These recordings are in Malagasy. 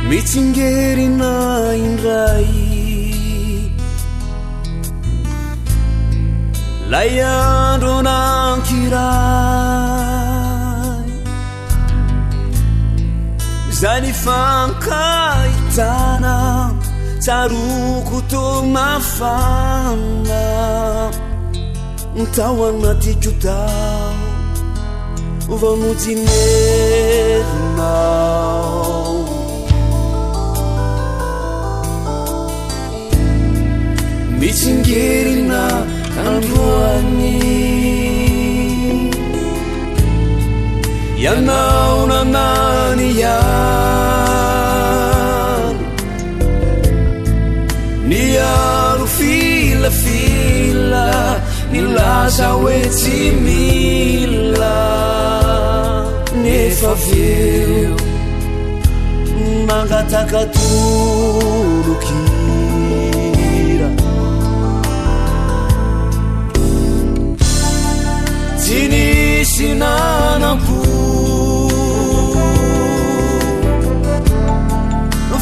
mitsingerina indray lay andro nankiray zany fankahitana tsaroko to mafana tao anaty tao vanojinerinao mitsingerina androany ianao nanany iany niaro filafila nilaza hoe tsy mila nefa veo mangataka tolokira tsy nisy nanampo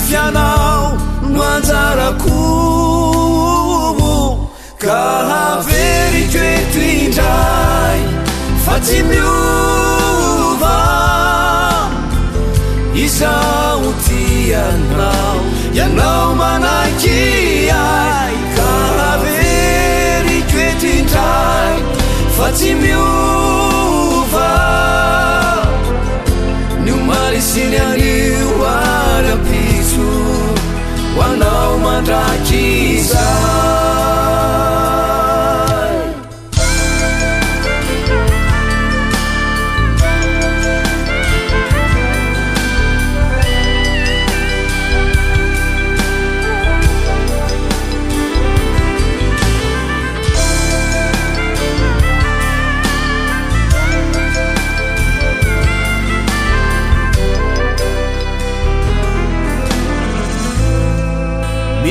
fianao no anjarako ka haveriko eto indray fa tsy miova izao ty ianao manaiky ay ka haveriko eto indray fa tsy miova nio marisiny anio ara-pitso hoanao mandraky izay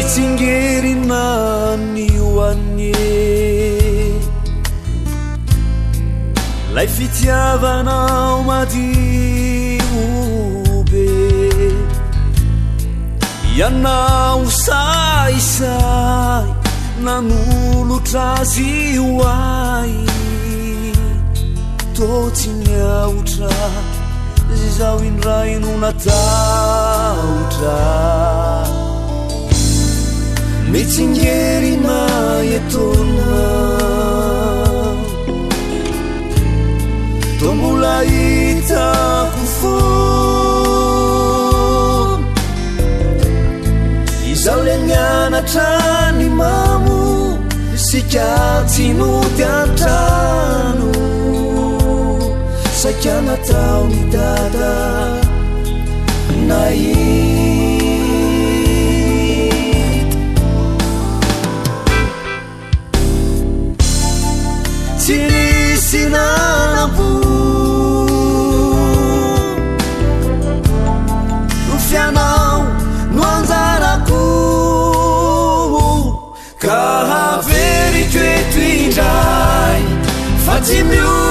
mitsingerina nioanye lay fitiavanao madiobe ianao saisay nanolotra azy hoay totsy miaotra zao indray no nataotra mitsingerina etona tombola hitako fona izao le mianatra ny mamo sika tsy nody antrano saika natao ny dada nai tsy nisy nanampo fianao no anjarako ka haveriko eto indray fa tsy mio